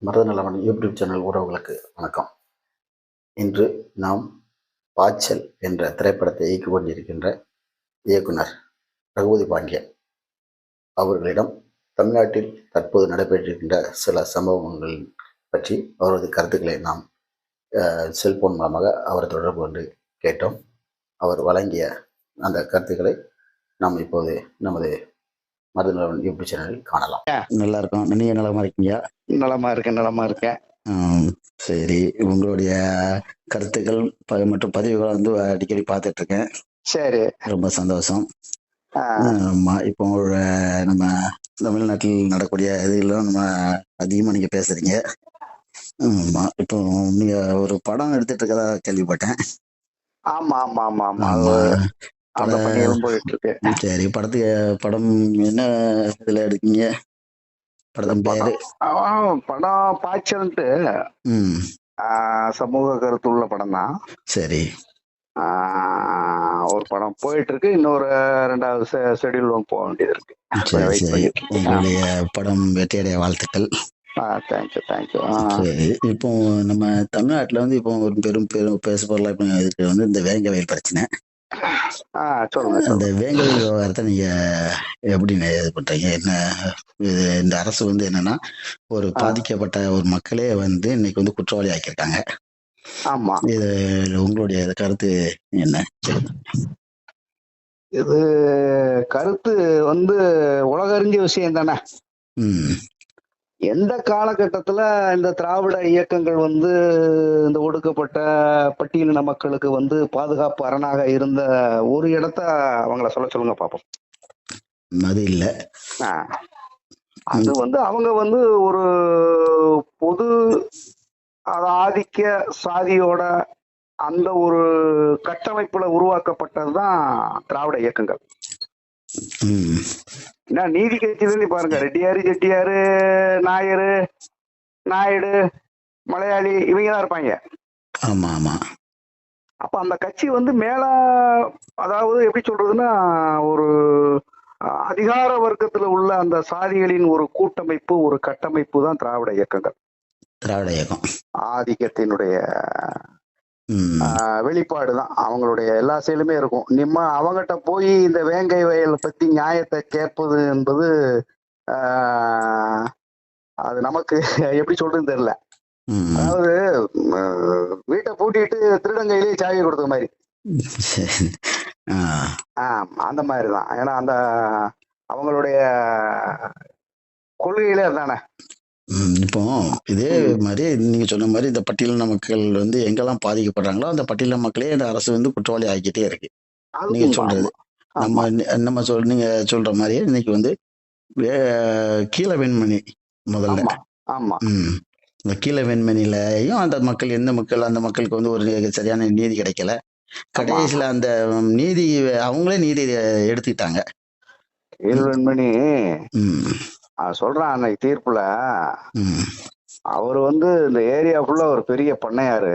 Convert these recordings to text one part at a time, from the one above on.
மருதநலவன் YouTube channel உறவுகளுக்கு வணக்கம். இன்று நாம் பாய்ச்சல் என்ற திரைப்படத்தை இயக்கிக் கொண்டிருக்கின்ற இயக்குனர் ரகுபதி பாண்டியன் அவர்களிடம் தமிழ்நாட்டில் தற்போது நடைபெற்றிருக்கின்ற சில சம்பவங்கள் பற்றி அவரது கருத்துக்களை நாம் செல்போன் மூலமாக அவர் தொடர்பு கொண்டு கேட்டோம். அவர் வழங்கிய அந்த கருத்துக்களை நாம் இப்போது நமது மருதநலவன் யூடியூப் சேனலில் காணலாம். நல்லா இருக்கும். நீங்க நலமா இருக்கீங்க? நலமா இருக்கேன். சரி, உங்களுடைய கருத்துக்கள் மற்றும் பதிவுகளை வந்து அடிக்கடி பார்த்துட்டு இருக்கேன். சரி, ரொம்ப சந்தோஷம். ஆமா, இப்போ நம்ம தமிழ்நாட்டில் நடக்கூடிய இதுகளும் நம்ம அதிகமா நீங்க பேசுறீங்க. ஆமா, இப்போ நீங்க ஒரு படம் எடுத்துட்டு இருக்கதா கேள்விப்பட்டேன். ஆமா ஆமா ஆமா ஆமா ஆமா, அந்த பணிகளும் போயிட்டு இருக்கு. சரி, படம் என்ன இதுல எடுக்கீங்க? படத்தின் பேரு? படம் பாய்ச்சல்ட்டு சமூக கருத்துள்ள படம் தான். சரி, ஒரு படம் போயிட்டு இருக்கு. இன்னொரு 2வது ஷெட்யூல் போக வேண்டியது இருக்கு. சரி, உங்களுடைய படம் வெற்றியடைய வாழ்த்துக்கள். தேங்க்யூ. சரி, இப்போ நம்ம தமிழ்நாட்டுல வந்து இப்போ ஒரு பெரும் பேசுபொருளா இதுக்கு வந்து இந்த வேங்க வயல் பிரச்சனை. சொல்லுங்க. அந்த வேங்க வயல் விவகாரத்தை நீங்க எப்படி இது பண்றீங்க? என்ன இந்த அரசு வந்து என்னன்னா ஒரு பாதிக்கப்பட்ட ஒரு மக்களே வந்து இன்னைக்கு வந்து குற்றவாளி ஆக்கியிருக்காங்க. ஆமா, இது உங்களுடைய கருத்து என்ன? இது கருத்து வந்து உலகறிஞ்ச விஷயம் தானே. எந்த காலகட்டத்துல இந்த திராவிட இயக்கங்கள் வந்து இந்த ஒடுக்கப்பட்ட பட்டியலின மக்களுக்கு வந்து பாதுகாப்பு அரணாக இருந்த ஒரு இடத்த அவங்கள சொல்லுங்க பாப்போம். அது இல்ல, அது வந்து அவங்க வந்து ஒரு பொது ஆதிக்க சாதியோட அந்த ஒரு கட்டமைப்புல உருவாக்கப்பட்டதுதான் திராவிட இயக்கங்கள். நீதி கட்சியில பாருங்க, ரெட்டியாரு, செட்டியாரு, நாயரு, நாயுடு, மலையாளி இவங்கதான் இருப்பாங்க. ஆமா ஆமா. அப்ப அந்த கட்சி வந்து மேல, அதாவது எப்படி சொல்றதுன்னா, ஒரு அதிகார வர்க்கத்துல உள்ள அந்த சாதிகளின் ஒரு கூட்டமைப்பு, ஒரு கட்டமைப்பு தான் திராவிட இயக்கங்கள். திராவிட இயக்கம் ஆதிக்கத்தினுடைய வெளிப்பாடுதான். அவங்களுடைய எல்லா செயலுமே இருக்கும். அவங்ககிட்ட போய் இந்த வேங்கை வயல் பத்தி நியாயத்தை கேட்பது என்பது அது நமக்கு எப்படி சொல்றதுன்னு தெரியல. அதாவது வீட்டை பூட்டிட்டு திருடங்கையிலேயே சாவி கொடுத்த மாதிரி. அந்த மாதிரிதான். ஏன்னா அந்த அவங்களுடைய கொள்கையிலே அதுதானே. இப்போ இதே மாதிரி நீங்க சொன்ன மாதிரி இந்த பட்டியலின மக்கள் வந்து எங்கெல்லாம் பாதிக்கப்படுறாங்களோ அந்த பட்டியலின மக்களே இந்த அரசு வந்து குற்றவாளி ஆகிக்கிட்டே இருக்கு. நீங்க சொல்றது நம்ம நீங்க சொல்ற மாதிரியே இன்னைக்கு வந்து கீழ வெண்மணி முதல்ல. ஆமா, இந்த கீழ வெண்மணிலையும் அந்த மக்கள் அந்த மக்களுக்கு வந்து ஒரு சரியான நீதி கிடைக்கல. கடைசியில அந்த நீதி அவங்களே நீதி எடுத்துக்கிட்டாங்க. கீழ வெண்மணி சொல்றான் அன்னைக்கு தீர்ப்புல, அவர் வந்து இந்த ஏரியா ஃபுல்லா ஒரு பெரிய பண்ணையாரு.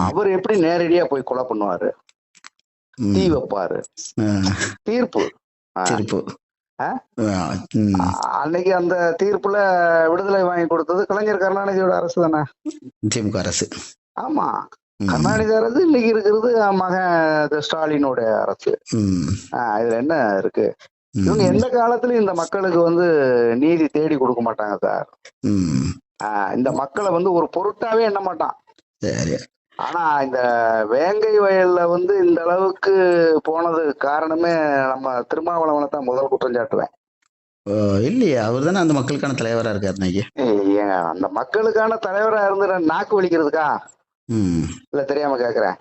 அவர் எப்படி நேரடியா போய் கொலை பண்ணுவாரு, தீ வைப்பாரு? தீர்ப்பு அன்னைக்கு அந்த தீர்ப்புல விடுதலை வாங்கி கொடுத்தது கலைஞர் கருணாநிதியோட அரசு தானே, திமுக அரசு. ஆமா, கருணாநிதி அரசு. இன்னைக்கு இருக்கிறது மகன் ஸ்டாலினோட அரசு. இதுல என்ன இருக்கு? இவங்க எந்த காலத்துலயும் இந்த மக்களுக்கு வந்து நீதி தேடி கொடுக்க மாட்டாங்க சார். இந்த மக்களை வந்து ஒரு பொருட்டாவே எண்ண மாட்டான். ஆனா இந்த வேங்கை வயல்ல வந்து இந்த அளவுக்கு போனது காரணமே நம்ம திருமாவளவனை தான் முதல் குற்றம் சாட்டுவேன். இல்லையா, அவர் தானே அந்த மக்களுக்கான தலைவரா இருக்காரு. அந்த மக்களுக்கான தலைவரா இருந்து நாக்கு வலிக்கிறதுக்கா இல்ல தெரியாம கேக்குறேன்.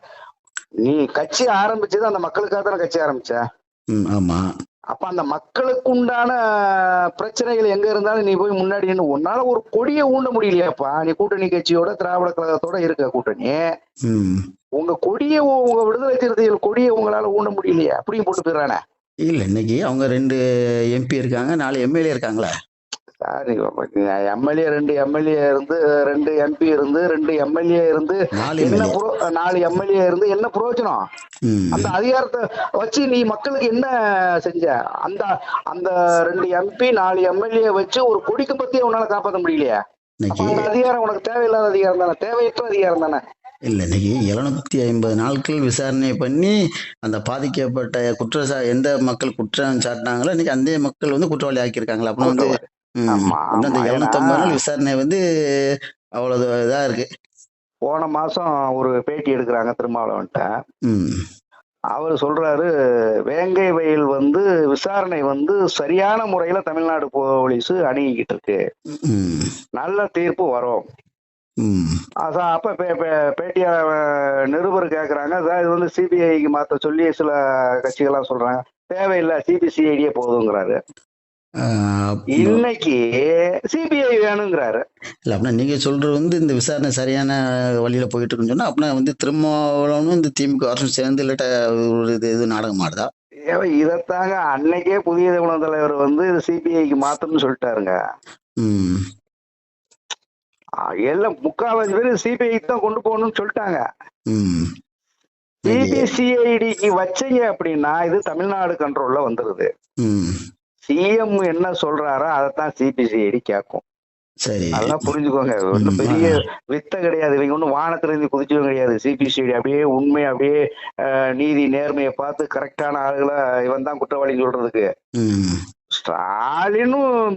நீ கட்சி ஆரம்பிச்சது அந்த மக்களுக்காக தானே கட்சி ஆரம்பிச்ச. ஆமா. அப்ப அந்த மக்களுக்கு உண்டான பிரச்சனைகள் எங்க இருந்தாலும் நீ போய் முன்னாடி உன்னால ஒரு கொடியை ஊண்ட முடியலையாப்பா. நீ கூட்டணி கட்சியோட திராவிட கழகத்தோட இருக்க கூட்டணி, உங்க கொடியை, உங்க விடுதலை சிறுத்தைகள் கொடியை உங்களால ஊண்ட முடியலையா? அப்படியும் போட்டு போயிடறானே. இல்ல, இன்னைக்கு அவங்க 2 MP இருக்காங்க, 4 MLA இருக்காங்களா? எம்எல்ஏ 2 எம்எல்ஏ இருந்து 2 MP இருந்து 2 MLA இருந்து 4 MLA இருந்து என்ன பிரயோஜனம்? அந்த அதிகாரத்தை வச்சு நீ மக்களுக்கு என்ன செஞ்ச? அந்த 2 MP 4 MLA வச்சு ஒரு கொடிக்கு பத்தி உன்னால காப்பாற்ற முடியலையா? இன்னைக்கு அந்த அதிகாரம் உனக்கு தேவையில்லாத அதிகாரம் தானே, தேவையற்ற அதிகாரம் தானே. இல்லை, இன்னைக்கு 750 நாட்கள் விசாரணை பண்ணி அந்த பாதிக்கப்பட்ட எந்த மக்கள் குற்றம் சாட்டினாங்களோ இன்னைக்கு அந்த மக்கள் வந்து குற்றவாளி ஆக்கியிருக்காங்களா? அப்படின்னா வந்து ஆமா அந்த ஆமா. ஏன்னா 750 நாள் விசாரணை வந்து அவ்வளவு இதா இருக்கு. போன மாசம் ஒரு பேட்டி எடுக்கிறாங்க திருமாவளவன்ட்ட. ம் அவர் சொல்றாரு, வேங்கை வயல் வந்து விசாரணை வந்து சரியான முறையில தமிழ்நாடு போலீஸ் அணுகிக்கிட்டு இருக்கு, ம் நல்ல தீர்ப்பு வரும். ம் அதான் அப்ப பேட்டியா நிருபர் கேக்குறாங்க, அதான் இது வந்து சிபிஐக்கு மாத்த சொல்லி சில கட்சிகள்லாம் சொல்றாங்க, தேவையில்லை சிபிசிஐடியே போதுங்கிறாரு. இன்னைக்கு சிபிஐ வேணுங்கிறாரு. இல்ல அப்படின்னா நீங்க சொல்றது வந்து இந்த விசாரணை சரியான வழியில போயிட்டு இருக்குன்னு சொன்னா அப்படின்னா வந்து திருமாவளவனும் இந்த திமுக அரசும் சேர்ந்து இல்லாட்ட ஒரு இது நாடகம் ஆடுதா? இதத்தாங்க அன்னைக்கே புதிய தமிழக தலைவர் வந்து சிபிஐக்கு மாத்தணும்னு சொல்லிட்டாருங்க. எல்லாம் 3/4 பேர் சிபிஐக்கு தான் கொண்டு போகணும்னு சொல்லிட்டாங்க. சிபிசிஐடிக்கு வச்சீங்க அப்படின்னா இது தமிழ்நாடு கண்ட்ரோல்ல வந்துருது. சிஎம் என்ன சொல்றாரோ அதைத்தான் சிபிசிஐடி கேட்கும். சரி, அதெல்லாம் புரிஞ்சுக்கோங்க. ஒன்றும் பெரிய வித்த கிடையாது, இவங்க ஒன்றும் வானத்துல இருந்து குதிச்சவங்க கிடையாது. சிபிசிஐடி அப்படியே உண்மை, அப்படியே நீதி நேர்மையை பார்த்து கரெக்டான ஆளுகளை இவன் தான் குற்றவாளின்னு சொல்றதுக்கு. ஸ்டாலினும்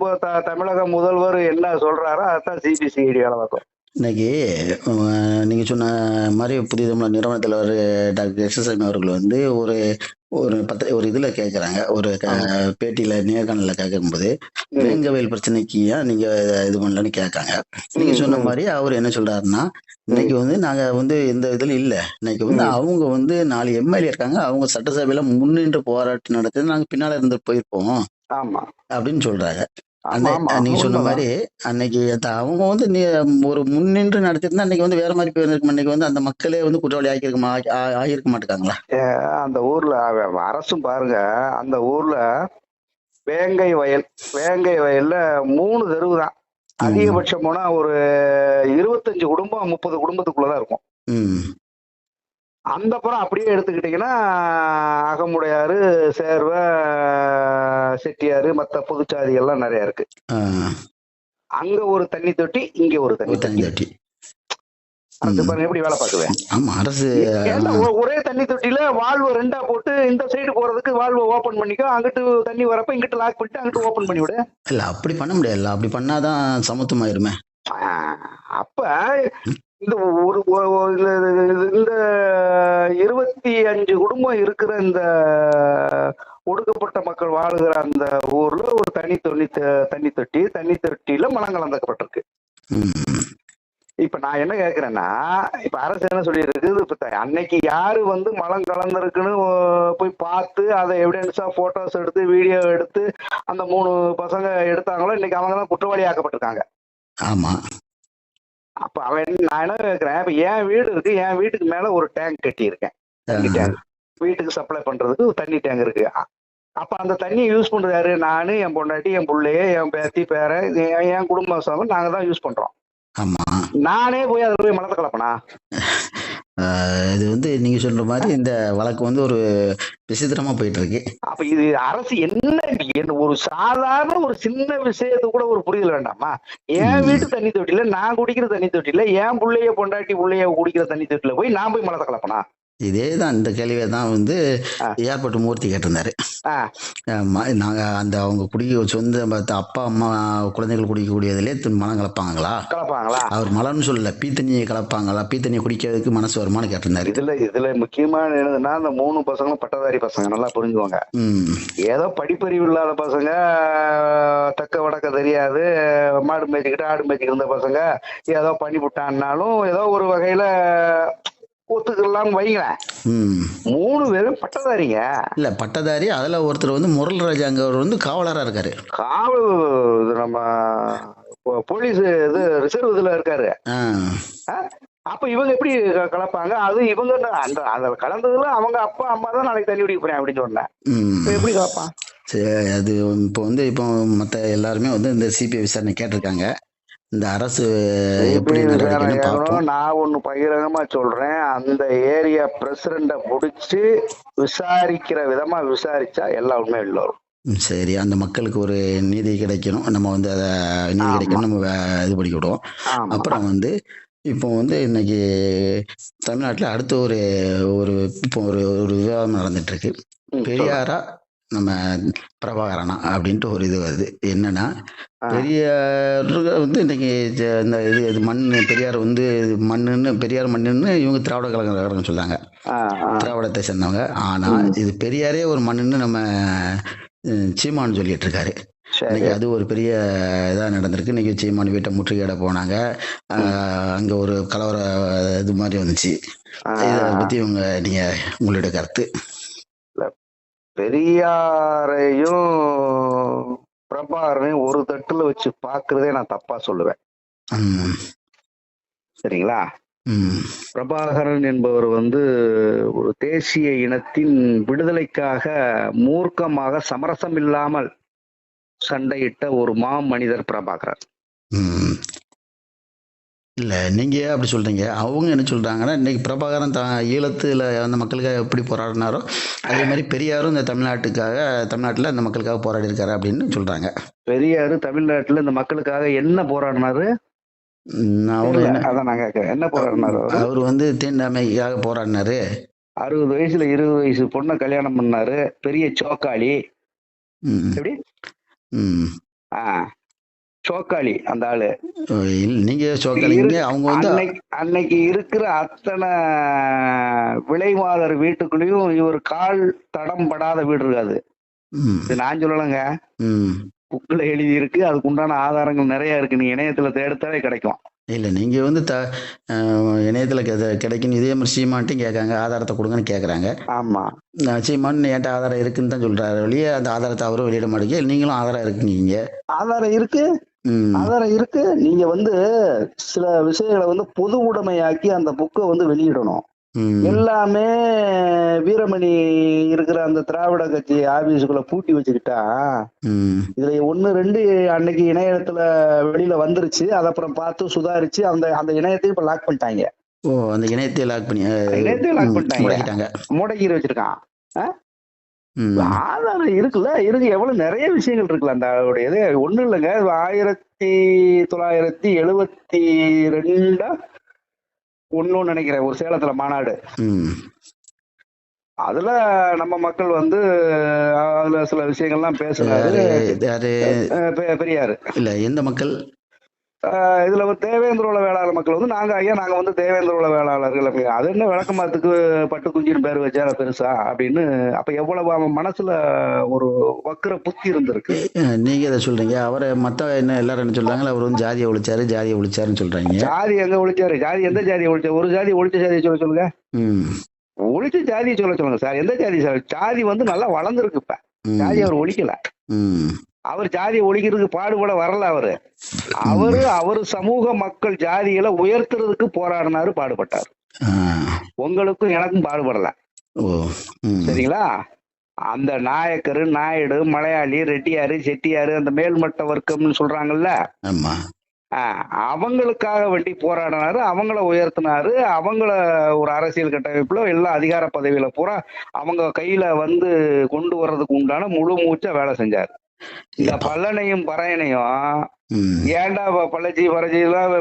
தமிழக முதல்வர் என்ன சொல்றாரோ அதான் சிபிசிஐடி வேலை பார்க்கும். இன்னைக்கு நீங்க சொன்ன மாதிரி புதிய தமிழக நிறுவன தலைவர் டாக்டர் எஸ்.எஸ். அவர்கள் வந்து ஒரு ஒரு இதுல கேட்கறாங்க, ஒரு பேட்டியில நேர்காணல கேட்கும்போது வேங்கவயல் பிரச்சனைக்கு நீங்க இது பண்ணலன்னு கேட்காங்க. நீங்க சொன்ன மாதிரி அவர் என்ன சொல்றாருன்னா, இன்னைக்கு வந்து நாங்க வந்து இந்த இதுல இல்ல, இன்னைக்கு வந்து அவங்க வந்து 4 எம்எல்ஏ இருக்காங்க, அவங்க சட்டசபையில முன்னின்று போராட்டம் நடத்தி நாங்க பின்னால இருந்து போயிருப்போம் அப்படின்னு சொல்றாங்க. நீங்க சொன்ன மாதிரி அன்னைக்கு அவங்க வந்து ஒரு முன்னின்று நடத்திருந்தா அன்னைக்கு வந்து வேற மாதிரி போயிருக்கும். அன்னைக்கு வந்து அந்த மக்களே வந்து குற்றவாளி ஆகியிருக்க மாட்டாங்களா? அந்த ஊர்ல அரசும் பாருங்க, அந்த ஊர்ல வேங்கை வயல்ல 3 தெருவு தான், அதிகபட்சம் போனா ஒரு 25 குடும்பம் 30 குடும்பத்துக்குள்ளதான் இருக்கும். அந்த புறம் அப்படியே எடுத்துக்கிட்டீங்கன்னா அகமுடையாறு, சேர்வ, செட்டியாறு, மற்ற புதுச்சாதிகள்லாம் நிறைய இருக்கு. அங்க ஒரு தண்ணி தொட்டி, இங்க ஒரு தண்ணி தொட்டி. பாருங்க எப்படி வேலை பார்க்குவேன். ஒரே தண்ணி தொட்டியில வால்வு 2ஆ போட்டு இந்த சைடு போறதுக்கு வால்வை ஓபன் பண்ணிக்கோ, அங்கிட்டு தண்ணி வரப்ப இங்கிட்டு லாக் பண்ணிட்டு அங்கிட்டு ஓபன் பண்ணி விடு. இல்ல அப்படி பண்ண முடியாது, அப்படி பண்ணாதான் சமத்துவமாயிருமே. அப்ப இந்த இந்த 25 குடும்பம் இருக்கிற இந்த ஒடுக்கப்பட்ட மக்கள் வாழுகிற அந்த ஊர்ல ஒரு தண்ணி தொட்டியில மலம் கலந்துக்கப்பட்டிருக்கு. இப்ப நான் என்ன கேக்குறேன்னா, இப்ப அரசு என்ன சொல்லி இருக்குது, இப்ப அன்னைக்கு யாரு வந்து மலம் கலந்துருக்குன்னு போய் பார்த்து அதை எவிடன்ஸா போட்டோஸ் எடுத்து வீடியோ எடுத்து அந்த 3 பசங்க எடுத்தாங்களோ இன்னைக்கு அவங்க தான் குற்றவாளி ஆக்கப்பட்டிருக்காங்க. ஆமா. அப்ப நான் என்ன கேக்குறேன், இப்ப என் வீடு இருக்கு, என் வீட்டுக்கு மேல ஒரு டேங்க் கட்டி இருக்கேன், தண்ணி டேங்க், வீட்டுக்கு சப்ளை பண்றதுக்கு ஒரு தண்ணி டேங்க் இருக்கு. அப்ப அந்த தண்ணியை யூஸ் பண்றது யாரு? நானு, என் பொண்டாட்டி, என் பிள்ளைய, என் பேத்தி பேர, என் குடும்பம் நாங்க தான் யூஸ் பண்றோம். நானே போய் அதுல போய் மலத்தை கலப்பனா? இது வந்து நீங்க சொல்ற மாதிரி இந்த வழக்கு வந்து ஒரு விசித்திரமா போயிட்டு இருக்கு. அப்ப இது அரசு என்ன ஒரு சாதாரண ஒரு சின்ன விஷயத்து கூட ஒரு புரிதல் வேண்டாமா? என் வீட்டு தண்ணி தொட்டில நான் குடிக்கிற தண்ணி தொட்டில என் பிள்ளைய பொண்டாட்டி பிள்ளைய குடிக்கிற தண்ணி தொட்டில போய் நான் போய் மலத்தை கலப்பனா? இதேதான் இந்த கேள்வியை தான் வந்து ஏர்போர்ட் மூர்த்தி கேட்டிருந்தாரு. நாங்க அந்த அவங்க குடிக்க சொந்த அப்பா அம்மா குழந்தைகள் குடிக்கக்கூடியதுலே மலம் கலப்பாங்களா? அவர் மலம்னு சொல்லல, பீத்தண்ணியை கலப்பாங்களா? பீத்தண்ணியை குடிக்கிறதுக்கு மனசு வருமானு கேட்டிருந்தாரு. இதுல முக்கியமான என்னதுன்னா, அந்த 3 பசங்களும் பட்டதாரி பசங்க, நல்லா புரிஞ்சுவாங்க. ஏதோ படிப்பறிவு இல்லாத பசங்க, தக்க வடக்க தெரியாது, மாடு மேய்ச்சிக்கிட்டு ஆடு மேய்ச்சிக்கிட்டு இருந்த பசங்க ஏதோ பண்ணி விட்டான்னாலும் ஏதோ ஒரு வகையில ஒத்துக்கலாம் வைங்களேன். 3 பேரும் பட்டதாரிங்க. இல்ல பட்டதாரி, அதுல ஒருத்தர் வந்து முரல்ராஜ் அங்க வந்து காவலரா இருக்காரு, காவல் நம்ம போலீஸ் இது ரிசர்வ் இதுல இருக்காரு. அப்ப இவங்க எப்படி கலப்பாங்க? அது இவங்க அந்த கலந்ததுல அவங்க அப்பா அம்மா தான் நாளைக்கு தண்ணி குடிக்க போறேன் அப்படின்னு சொன்னேன். எப்படி கலப்பான்? சரி, அது இப்போ மத்த எல்லாருமே வந்து இந்த சிபிஐ விசாரணை கேட்டிருக்காங்க. இந்த அரசு எப்படி நான் ஒண்ணு பகிரங்கமா சொல்றேன், அந்த ஏரியா பிரசிடண்ட புடிச்சு விசாரிக்கிற விதமா விசாரிச்சா எல்லா உண்மையும் வரும். சரி, அந்த மக்களுக்கு ஒரு நீதி கிடைக்கணும், நம்ம வந்து அதை நீதி ஆமா கிடைக்கணும், நம்ம இது பண்ணி விடுவோம். ஆமா அப்புறம் வந்து இப்போ வந்து இன்னைக்கு தமிழ்நாட்டில் அடுத்த ஒரு ஒரு இப்போ ஒரு ஒரு விவாதம் நடந்துட்டு இருக்கு. சொல்லுங்க. பெரியாரா நம்ம பிரபாகரனா அப்படின்ட்டு ஒரு இது வருது. என்னன்னா, பெரியார் வந்து இன்னைக்கு இந்த இது மண் பெரியார் வந்து பெரியார் மண்ணுன்னு இவங்க திராவிட கழகம் சொல்றாங்க, திராவிடத்தை சேர்ந்தவங்க. ஆனா இது பெரியாரே ஒரு மண்ணுன்னு நம்ம சீமான் சொல்லிட்டு இருக்காரு. இன்னைக்கு அது ஒரு பெரிய இதா நடந்திருக்கு. இன்னைக்கு சீமான் வீட்டை முற்றுகையிட போனாங்க. அங்க ஒரு கலவர இது மாதிரி வந்துச்சு. இதை பத்தி நீங்க உங்களுடைய கருத்து? பெரியாரையும் பிரபாகரனையும் ஒரு தட்டுல வச்சு பாக்குறதே நான் தப்பா சொல்லுவேன். சரிங்களா? பிரபாகரன் என்பவர் வந்து ஒரு தேசிய இனத்தின் விடுதலைக்காக மூர்க்கமாக சமரசம் இல்லாமல் சண்டையிட்ட ஒரு மனிதர் பிரபாகரன். இல்ல, நீங்க அப்படி சொல்றீங்க. அவங்க என்ன சொல்றாங்கன்னா, இன்னைக்கு பிரபாகரன் ஈழத்துல அந்த மக்களுக்காக எப்படி போராடினாரோ அதே மாதிரி பெரியாரும் இந்த தமிழ்நாட்டுல அந்த மக்களுக்காக போராடி இருக்காரு அப்படின்னு சொல்றாங்க. பெரியாரு தமிழ்நாட்டுல இந்த மக்களுக்காக என்ன போராடினாரு? என்ன போராடினாரு? அவர் வந்து தீண்டாமைக்காக போராடினாரு. 60 வயசுல 20 வயசு பொண்ணை கல்யாணம் பண்ணாரு. பெரிய சோக்காளி. எப்படி? சோக்காளி அந்த ஆளு. நீங்க சோக்காளிங்க. அவங்க வந்து அன்னைக்கு இருக்கிற அத்தனை விலைமாதர் வீட்டுக்குள்ளேயும் இவர் கால் தடம் படாத வீடு இருக்காது. இது நான் சொல்லலங்க, புக்ல எழுதி இருக்கு. அதுக்கு உண்டான ஆதாரங்கள் நிறைய இருக்கு. நீ இணையத்துல தேடுத்தாலே கிடைக்கும். இல்ல, நீங்க வந்து இணையத்துல கிடைக்கும். இதே மாதிரி சீமான்ட்டும் கேட்காங்க, ஆதாரத்தை கொடுங்கன்னு கேக்குறாங்க. ஆமா, சீமான் என்கிட்ட ஆதாரம் இருக்குன்னு தான் சொல்றாரு வெளியே. அந்த ஆதாரத்தை அவரும் வெளியிட மாட்டேங்க. நீங்களும் ஆதாரம் இருக்குங்க. ஆதாரம் இருக்கு, ஆதாரம் இருக்கு. நீங்க வந்து சில விஷயங்களை வந்து பொது உடைமையாக்கி அந்த புக்கை வந்து வெளியிடணும். எல்லாமே வீரமணி இருக்கிற அந்த திராவிட கட்சி ஆபீஸுக்குள்ள பூட்டி வச்சுக்கிட்டா இதுல 1 2 அன்னைக்கு இணையத்துல வெளியில வந்துருச்சு. அதை அப்புறம் பார்த்து சுதாரிச்சு அந்த இணையத்தையும் இப்ப லாக் பண்ணிட்டாங்க. அந்த இணையத்தை லாக் பண்ணிட்டாங்க, முடக்கி வச்சிருக்கான். ஆதாரம் இருக்குல்ல, இருக்கு. எவ்வளவு நிறைய விஷயங்கள் இருக்குல்ல அந்த இது. ஒண்ணும் இல்லைங்க, 1972 ஒண்ணுன்னு நினைக்கிறேன், ஒரு சேலத்துல மாநாடு. அதுல நம்ம மக்கள் வந்து அதுல சில விஷயங்கள்லாம் பேசுறாரு பெரியாரு. இல்ல, எந்த மக்கள்? இதுல தேவேந்திர உல வேளாளர் மக்கள் வந்து நாங்க வந்து தேவேந்திர உல வேளாளர்கள். அது என்ன விளக்கமாத்துக்கு பட்டு குஞ்சின்னு பேர் வச்சார பெருசா அப்படின்னு. அப்ப எவ்வளவு அவன் மனசுல ஒரு வக்கர புத்தி இருந்திருக்கு. நீங்க இதை சொல்றீங்க. அவரை மத்த என்ன எல்லாரும் என்ன சொல்றாங்க, அவர் வந்து ஜாதியை ஒழிச்சாருன்னு சொல்றாங்க. ஜாதி எங்க ஒழிச்சாரு? ஜாதி எந்த ஜாதியை ஒழிச்சாரு? ஒரு ஜாதி ஒழிச்ச ஜாதியை சொல்லுங்க. ஒழிச்ச ஜாதியை சொல்லுங்க சார். எந்த ஜாதி சார்? ஜாதி வந்து நல்லா வளர்ந்துருக்கு. இப்ப ஜாதி அவர் ஒழிக்கல. அவர் ஜாதியை ஒழிக்கிறதுக்கு பாடுபட வரல. அவரு சமூக மக்கள் ஜாதிகளை உயர்த்துறதுக்கு போராடினாரு, பாடுபட்டார். உங்களுக்கும் எனக்கும் பாடுபடல. சரிங்களா? அந்த நாயக்கரு, நாயுடு, மலையாளி, ரெட்டியாரு, செட்டியாரு, அந்த மேல்மட்ட வர்க்கம்னு சொல்றாங்கல்ல, அவங்களுக்காக வேண்டி போராடினாரு. அவங்கள உயர்த்தினாரு. அவங்கள ஒரு அரசியல் கட்டமைப்புல எல்லா அதிகார பதவியில பூரா அவங்க கையில வந்து கொண்டு வர்றதுக்கு உண்டான முழு மூச்சா வேலை செஞ்சாரு. இந்த பல்லனையும் பறையனையும் ஏன்டா பல்லச்சி பறச்சி எல்லாம்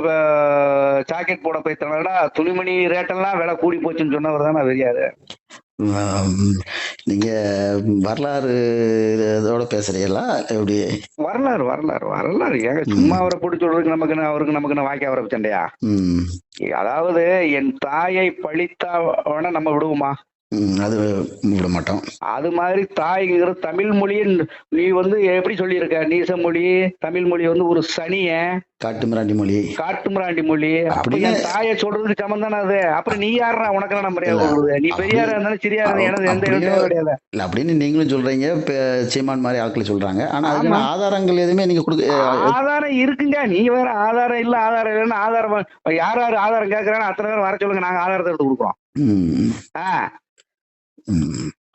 ஜாக்கெட் போட போய்த்தானடா, துணிமணி ரேட்டெல்லாம் விலை கூடி போச்சுன்னு சொன்னவர் தானே பெரியாரு. நீங்க வரலாறு இதோட பேசுறீங்களா எப்படி? வரலாறு ஏங்க சும்மா அவரை போட்டு சொல்றதுக்கு நமக்கு வாய்க்க வர சண்டையா? அதாவது என் தாயை பழித்தவன நம்ம விடுவோமா? அது விட மாட்டோம். அது மாதிரி தாய்ங்கிற தமிழ் மொழியை நீ வந்து எப்படி சொல்லியிருக்க? நீச மொழி, தமிழ் மொழி வந்து ஒரு சனிய காட்டுமிராண்டி மொழி அப்படின்னு தாயை சொல்றதுக்கு சமம் தானே அது. அப்புறம் நீ யாரா? உனக்கு நம்ம நீ பெரியாரா இருந்தாலும் சிறியாரா இருந்தாலும் எந்த கிடையாது இல்ல அப்படின்னு நீங்களும் சொல்றீங்க, சீமான் மாதிரி ஆட்கள் சொல்றாங்க. ஆனா அதுக்கான ஆதாரங்கள் எதுவுமே நீங்க கொடுக்க. ஆதாரம் இருக்குங்க. நீ வேற ஆதாரம் இல்லைன்னு ஆதாரம் யார் ஆதாரம் கேட்கறான்னு அத்தனை பேர் வர சொல்லுங்க, நாங்க ஆதாரத்தை எடுத்து கொடுக்குறோம்.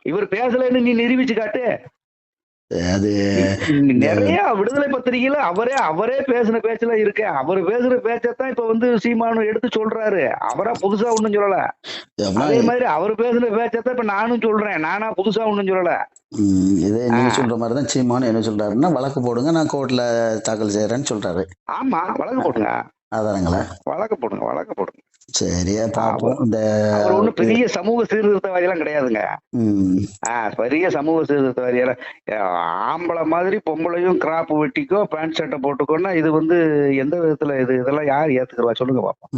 இவர் பேசலன்னு நீ நிரூபிச்சு காட்டு. அது நிறைய விடுதலை பத்திரிகையில அவரே பேசின பேச்சுல இருக்கு. அவர் பேசுற பேச்சத்தான் இப்ப வந்து சீமானு எடுத்து சொல்றாரு. அவரா புதுசா ஒண்ணும் சொல்லல. அதே மாதிரி அவர் பேசுன பேச்சத்தான் இப்ப நானும் சொல்றேன். நானா புதுசா ஒண்ணும் சொல்லல. இதே நீங்க சொல்ற மாதிரிதான் சீமானு என்ன சொல்றாருன்னா, வழக்கு போடுங்க, நான் கோர்ட்ல தாக்கல் செய்யறேன்னு சொல்றாரு. ஆமா, வழக்கு போடுங்க. அதானுங்களா? வழக்கு போடுங்க. சரியா பாப்போம். இந்த அவர் ஒண்ணும் பெரிய சமூக சீர்திருத்தவாதி எல்லாம் கிடையாதுங்க. பெரிய சமூக சீர்திருத்தவாதி எல்லாம் ஆம்பளை மாதிரி பொம்பளையும் கிராப் வெட்டிக்கோ பேண்ட் ஷர்ட்டை போட்டுக்கோன்னா இது வந்து எந்த விதத்துல இதெல்லாம் யார் ஏத்துக்கிறவா சொல்லுங்க பாப்போம்.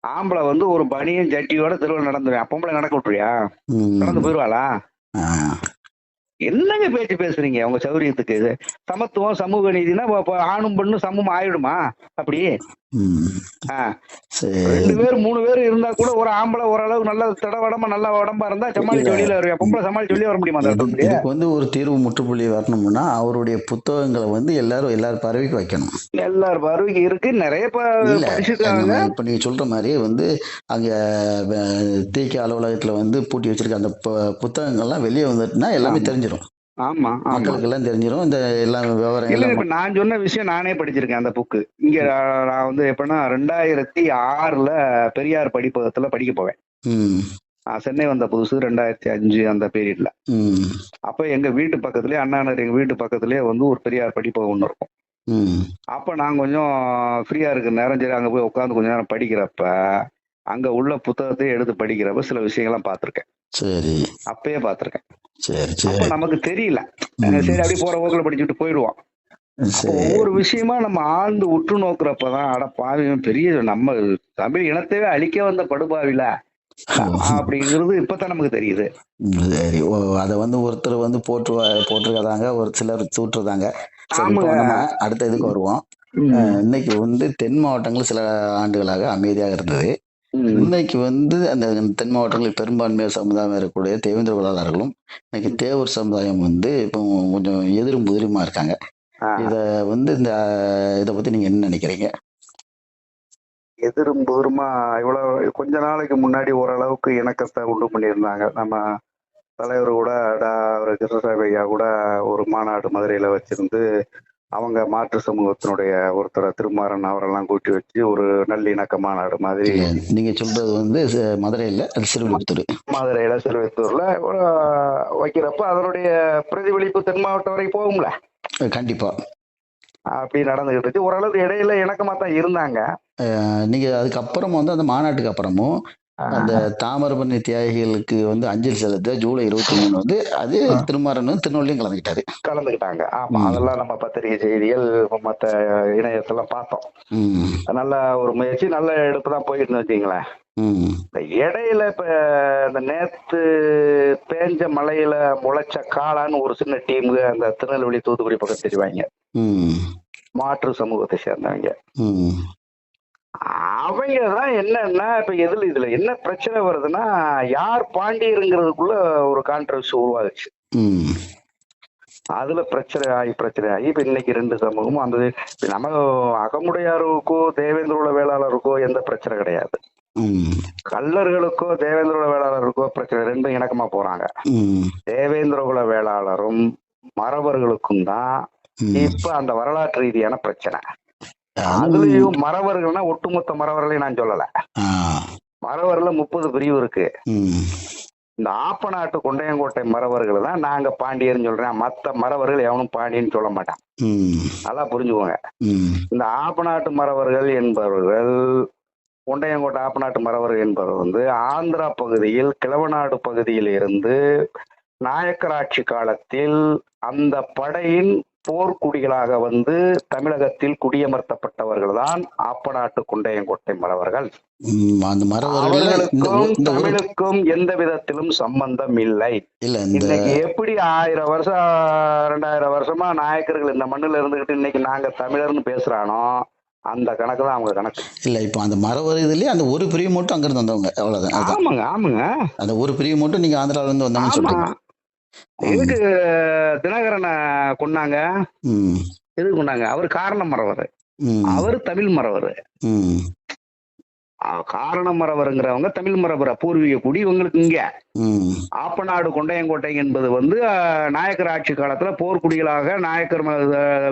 ஆம்பளை வந்து ஒரு பனியன் ஜட்டியோட தெருவில் நடந்துருவேன். பொம்பளை நடக்க விட்டுருவியா? நடந்து போயிருவாளா? என்னங்க பேச்சு பேசுறீங்க உங்க சௌரியத்துக்கு? இது சமத்துவம் சமூக நீதினா ஆணும் பெண்ணும் சமம் ஆயிடுமா? அப்படி 2 பேர் 3 பேர் இருந்தா கூட ஒரு ஆம்பளை ஓரளவு நல்ல தடவடமா நல்ல உடம்பா இருந்தா சமாளிச்சு வெளியில வருவேன். பொம்பளை சமாளிச்சு வெளியே வர முடியுமா? இதுக்கு வந்து ஒரு தீர்வு முற்றுப்புள்ளி வரணும்னா அவருடைய புத்தகங்களை வந்து எல்லாரும் பார்வைக்கு வைக்கணும். எல்லாரும் பார்வைக்கு இருக்கு. நிறைய படிச்சிருக்காங்க. இப்ப நீங்க சொல்ற மாதிரி வந்து அங்க தீக்க அலுவலகத்துல வந்து பூட்டி வச்சிருக்க அந்த புத்தகங்கள்லாம் வெளியே வந்துட்டுனா எல்லாமே தெரிஞ்சிடும். ஆமா, மக்களுக்கு எல்லாம் தெரிஞ்சிடும். இந்த எல்லாம் விவரம் இப்ப நான் சொன்ன விஷயம் நானே படிச்சிருக்கேன். அந்த புக்கு இங்க நான் வந்து எப்படின்னா 2006 பெரியார் படிப்பகத்துல படிக்க போவேன். சென்னை வந்த புதுசு 2005 அந்த பீரியட்ல. அப்ப எங்க வீட்டு பக்கத்துலயே அண்ணாநகர் எங்க வீட்டு பக்கத்துலயே வந்து ஒரு பெரியார் படிப்பகம் ஒண்ணு இருக்கும். அப்ப நான் கொஞ்சம் ஃப்ரீயா இருக்கு நேரம், சரி அங்க போய் உட்காந்து கொஞ்ச நேரம் படிக்கிறப்ப அங்க உள்ள புத்தகத்தை எடுத்து படிக்கிறப்ப சில விஷயங்கள்லாம் பார்த்திருக்கேன். சரி, அப்பயே பார்த்திருக்கேன். அப்ப நமக்கு தெரியல. சரி அப்படியே போற போக்குல படிச்சுட்டு போயிடுவோம். ஒவ்வொரு விஷயமா நம்ம ஆழ்ந்து உற்று நோக்குறப்பதான் அட பாவியும் பெரிய நம்ம தமிழ் இனத்தையே அழிக்க வந்த படுபாவில அப்படிங்கிறது இப்பதான் நமக்கு தெரியுது. சரி, அத வந்து ஒருத்தர் வந்து போட்டிருக்காங்க, ஒரு சிலர் தூற்றுறாங்க. அடுத்த இதுக்கு வருவோம். இன்னைக்கு வந்து தென் மாவட்டங்கள் சில ஆண்டுகளாக அமைதியாக இருந்தது. இன்னைக்கு வந்து அந்த தென் மாவட்டங்களில் பெரும்பான்மையான சமுதாயம் இருக்கக்கூடிய தேவேந்திர வேளாளர்களும் இன்னைக்கு தேவர் சமுதாயம் வந்து இப்போ கொஞ்சம் எதிரும் புதிருமா இருக்காங்க. இத பத்தி நீங்க என்ன நினைக்கிறீங்க? எதிரும் புதிருமா இவ்வளவு கொஞ்ச நாளைக்கு முன்னாடி ஓரளவுக்கு இணக்கத்தை உண்டு பண்ணியிருந்தாங்க. நம்ம தலைவர் கூட கிருஷ்ணசாமி ஐயா கூட ஒரு மாநாடு மதுரையில வச்சிருந்து அவங்க மாற்று சமூகத்தினுடைய ஒருத்தரை திருமாறன் அவரெல்லாம் கூட்டி வச்சு ஒரு நல்லிணக்க மாநாடு மாதிரி. நீங்க சொல்றது வந்து மதுரையில சிறுவிழுத்தூர், மதுரையில சிறுவிழுத்தூர்ல வைக்கிறப்ப அதனுடைய பிரதிபலிப்பு தென் மாவட்டம் வரை போகும்ல. கண்டிப்பா அப்படி நடந்துகிட்டு இருந்துச்சு. ஓரளவுக்கு இடையில இணக்கமா தான் இருந்தாங்க. நீங்க அதுக்கப்புறம் வந்து அந்த மாநாட்டுக்கு அப்புறமும் அந்த தாமிரபரணி தியாகிகளுக்கு வந்து அஞ்சலி செலுத்த ஜூலை 23 வந்து அது திருமாறன் திருநெல்வேலியும் கலந்துக்கிட்டாங்க. ஆமா, அதெல்லாம் நம்ம பத்திரிகை செய்திகள் மற்ற இணையத்தெல்லாம் பார்த்தோம். நல்ல ஒரு முயற்சி, நல்ல எடுப்பு தான் போயிட்டு வச்சுங்களேன். இடையில இப்ப இந்த நேத்து பேஞ்ச மலையில முளைச்ச காளான்னு ஒரு சின்ன டீம் அந்த திருநெல்வேலி தூத்துக்குடி பக்கம் தெரிவாங்க, மாற்று சமூகத்தை சேர்ந்தவங்க. அவங்கதான் என்னன்னா இப்ப இதுல என்ன பிரச்சனை வருதுன்னா, யார் பாண்டியருங்கிறதுக்குள்ள ஒரு கான்ட்ரவர்சி உருவாகுச்சு. அதுல பிரச்சனை ஆகி இப்ப இன்னைக்கு 2 சமூகமும் அந்த நம்ம அகமுடையாருக்கோ தேவேந்திர வேளாளருக்கோ எந்த பிரச்சனை கிடையாது. கள்ளர்களுக்கோ தேவேந்திர வேளாளருக்கோ பிரச்சனை, 2 இணக்கமா போறாங்க. தேவேந்திர வேளாளரும் மறவர்களுக்கும் தான் இப்ப அந்த வரலாற்று ரீதியான பிரச்சனை. அதுலயும் மறவர்கள்னா ஒட்டுமொத்த மறவர்களையும் நான் சொல்லல. மறவர்ல 30 பிரிவு இருக்கு. இந்த ஆப்பநாட்டு கொண்டையங்கோட்டை மறவர்கள் தான் நாங்க பாண்டியர்னு சொல்றேன். மத்த மறவர்கள் எவனும் பாண்டியன்னு சொல்ல மாட்டான். நல்லா புரிஞ்சுக்கோங்க. இந்த ஆப்பநாட்டு மறவர்கள் என்பவர்கள், கொண்டையங்கோட்டை ஆப்பநாட்டு மறவர்கள் என்பவர் வந்து ஆந்திரா பகுதியில் கிழவநாடு பகுதியில் இருந்து நாயக்கராட்சி காலத்தில் அந்த படையின் போர்க்குடிகளாக வந்து தமிழகத்தில் குடியமர்த்தப்பட்டவர்கள் தான் ஆப்பநாட்டு கொண்டையங்கோட்டை மறவர்கள். தமிழுக்கும் எந்த விதத்திலும் சம்பந்தம் இல்லை. இன்னைக்கு எப்படி 1000 வருஷம் 2000 வருஷமா நாயக்கர்கள் இந்த மண்ணுல இருந்துகிட்டு இன்னைக்கு நாங்க தமிழர்னு பேசுறானோ அந்த கணக்கு தான் அவங்க கணக்கு. இல்ல இப்ப அந்த மறவர் இதுலயே அந்த ஒரு பிரிவு மட்டும் அங்க இருந்து வந்தவங்க, அவ்வளவுதான். ஆமாங்க, அந்த ஒரு பிரிவு மட்டும் நீங்க ஆந்திரால இருந்து வந்தாங்கன்னு சொல்றீங்க. எதுக்கு தினகரனை கொண்டாங்க? எதுக்கு கொண்டாங்க? அவர் காரணம் மறவர், அவர் தமிழ் மறவர். காரண மறவருங்கிறவங்க தமிழ் மரபுற பூர்வீக குடி இவங்களுக்கு இங்க. ம் ஆப்பநாடு கொண்டையங்கோட்டை என்பது வந்து நாயக்கர் ஆட்சி காலத்துல போர்க்குடிகளாக நாயக்கர்